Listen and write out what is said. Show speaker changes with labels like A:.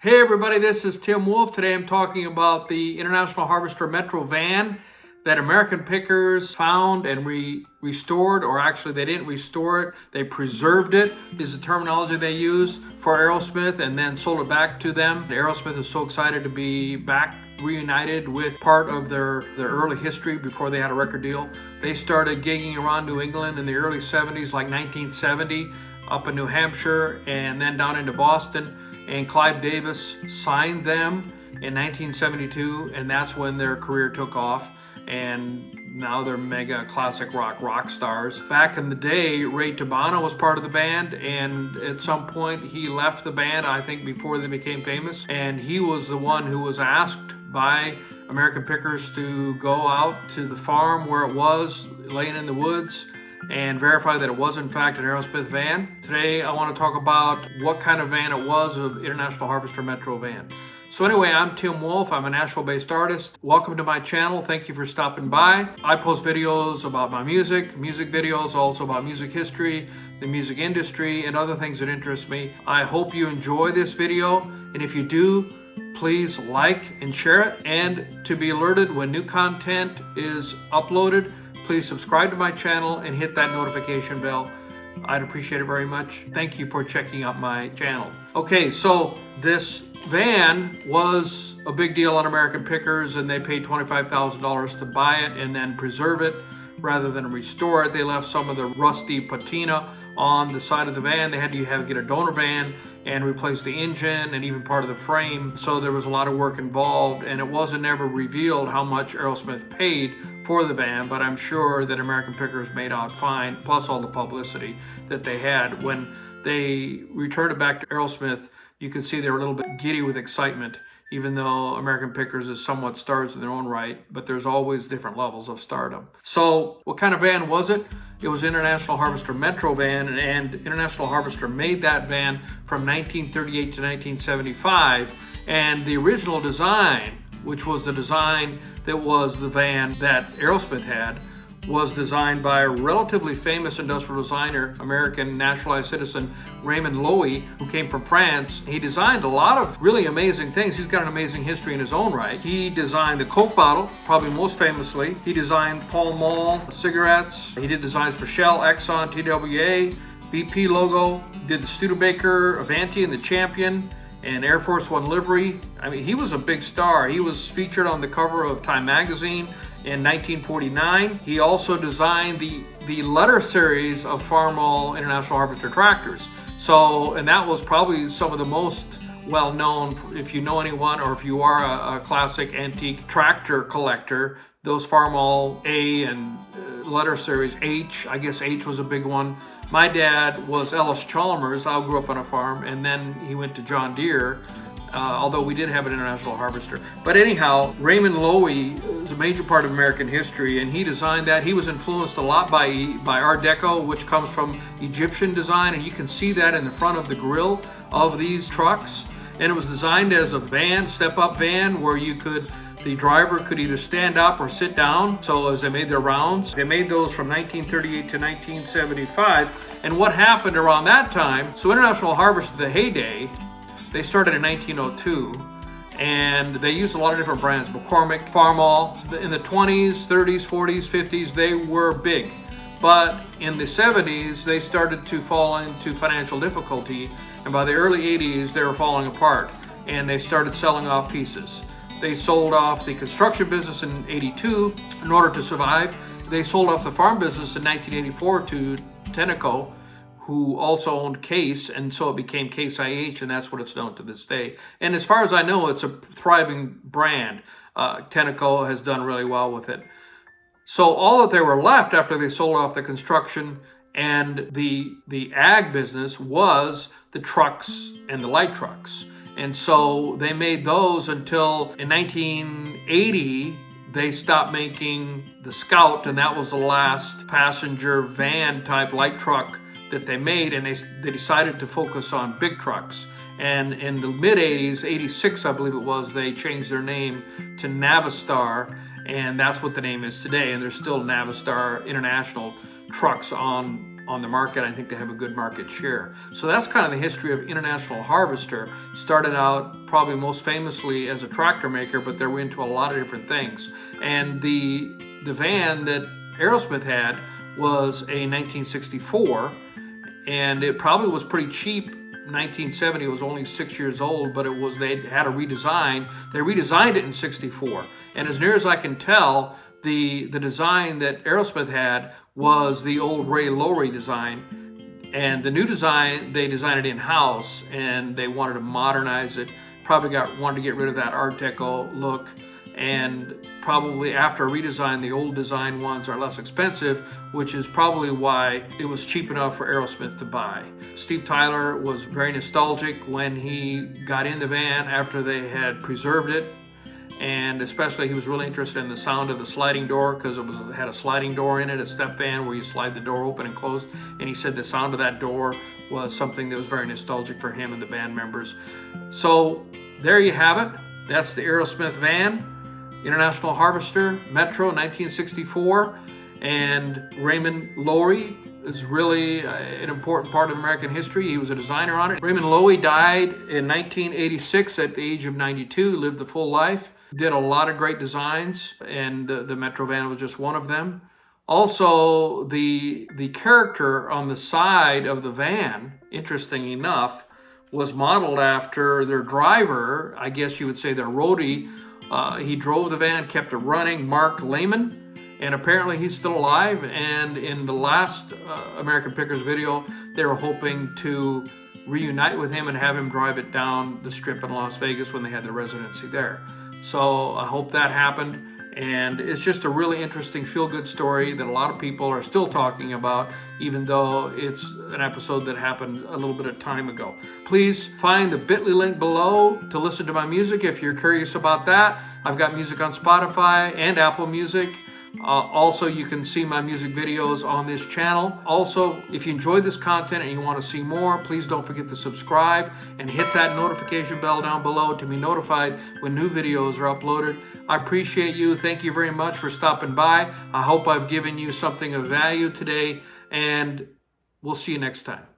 A: Hey everybody, this is Tim Wolf. Today I'm talking about the International Harvester Metro van that American Pickers found and restored, or actually they didn't restore it, they preserved it, is the terminology they used for Aerosmith, and then sold it back to them. Aerosmith is so excited to be back reunited with part of their early history before they had a record deal. They started gigging around New England in the early 70s, like 1970, up in New Hampshire and then down into Boston. And Clive Davis signed them in 1972, and that's when their career took off. And now they're mega classic rock stars. Back in the day, Ray Tabano was part of the band, and at some point he left the band, I think before they became famous. And he was the one who was asked by American Pickers to go out to the farm where it was, laying in the woods, and verify that it was in fact an Aerosmith van. Today I want to talk about what kind of van it was, an International Harvester Metro van. So anyway, I'm Tim Wolf. I'm a Nashville-based artist. Welcome to my channel. Thank you for stopping by. I post videos about my music videos, also about music history, the music industry, and other things that interest me. I hope you enjoy this video, and if you do, please like and share it. And to be alerted when new content is uploaded, please subscribe to my channel and hit that notification bell. I'd appreciate it very much. Thank you for checking out my channel. Okay, so this van was a big deal on American Pickers, and they paid $25,000 to buy it and then preserve it rather than restore it. They left some of the rusty patina on the side of the van. They had to get a donor van and replace the engine and even part of the frame. So there was a lot of work involved, and it wasn't ever revealed how much Aerosmith paid for the van, but I'm sure that American Pickers made out fine, plus all the publicity that they had. When they returned it back to Aerosmith, you could see they were a little bit giddy with excitement, even though American Pickers is somewhat stars in their own right, but there's always different levels of stardom. So what kind of van was it? It was International Harvester Metro van, and International Harvester made that van from 1938 to 1975, and the original design, which was the design that was the van that Aerosmith had, was designed by a relatively famous industrial designer, American naturalized citizen Raymond Loewy, who came from France. He designed a lot of really amazing things. He's got an amazing history in his own right. He designed the Coke bottle, probably most famously. He designed Pall Mall cigarettes. He did designs for Shell, Exxon, TWA, BP logo. Did the Studebaker, Avanti, and the Champion, and Air Force One livery. I mean, he was a big star. He was featured on the cover of Time magazine in 1949. He also designed the letter series of Farmall International Harvester tractors. So, and that was probably some of the most well-known, if you know anyone, or if you are a classic antique tractor collector, those Farmall A and letter series H, I guess H was a big one. My dad was Ellis Chalmers. I grew up on a farm, and then he went to John Deere, although we did have an International Harvester. But anyhow, Raymond Loewy is a major part of American history, and he designed that. He was influenced a lot by Art Deco, which comes from Egyptian design, and you can see that in the front of the grille of these trucks. And it was designed as a van, step-up van, where the driver could either stand up or sit down. So as they made their rounds, they made those from 1938 to 1975. And what happened around that time, so International Harvester, the heyday, they started in 1902, and they used a lot of different brands, McCormick, Farmall. In the 20s, 30s, 40s, 50s, they were big. But in the 70s, they started to fall into financial difficulty, and by the early 80s, they were falling apart, and they started selling off pieces. They sold off the construction business in 82 in order to survive. They sold off the farm business in 1984 to Tenneco, who also owned Case, and so it became Case IH, and that's what it's known to this day. And as far as I know, it's a thriving brand. Tenneco has done really well with it. So all that they were left after they sold off the construction and the ag business was the trucks and the light trucks. And so they made those until in 1980, they stopped making the Scout, and that was the last passenger van type light truck that they made, and they decided to focus on big trucks. And in the mid-80s, 86 I believe it was, they changed their name to Navistar, and that's what the name is today. And there's still Navistar International trucks on on the market. I think they have a good market share. So that's kind of the history of International Harvester. Started out probably most famously as a tractor maker, but they were into a lot of different things. And the van that Aerosmith had was a 1964, and it probably was pretty cheap. 1970, it was only 6 years old, but they had a redesign. They redesigned it in 64. And as near as I can tell, the design that Aerosmith had was the old Ray Loewy design. And the new design, they designed it in-house, and they wanted to modernize it. Probably wanted to get rid of that Art Deco look. And probably after a redesign, the old design ones are less expensive, which is probably why it was cheap enough for Aerosmith to buy. Steve Tyler was very nostalgic when he got in the van after they had preserved it. And especially he was really interested in the sound of the sliding door, because it had a sliding door in it, a step van where you slide the door open and close. And he said the sound of that door was something that was very nostalgic for him and the band members. So there you have it. That's the Aerosmith van. International Harvester, Metro, 1964, and Raymond Loewy is really an important part of American history. He was a designer on it. Raymond Loewy died in 1986 at the age of 92, lived a full life, did a lot of great designs, and the Metro van was just one of them. Also, the character on the side of the van, interesting enough, was modeled after their driver, I guess you would say their roadie. He drove the van, kept it running, Mark Lehman, and apparently he's still alive. And in the last American Pickers video, they were hoping to reunite with him and have him drive it down the strip in Las Vegas when they had their residency there. So I hope that happened. And it's just a really interesting feel-good story that a lot of people are still talking about, even though it's an episode that happened a little bit of time ago. Please find the bit.ly link below to listen to my music if you're curious about that. I've got music on Spotify and Apple Music. Also, you can see my music videos on this channel. Also, if you enjoyed this content and you want to see more, please don't forget to subscribe and hit that notification bell down below to be notified when new videos are uploaded. I appreciate you. Thank you very much for stopping by. I hope I've given you something of value today, and we'll see you next time.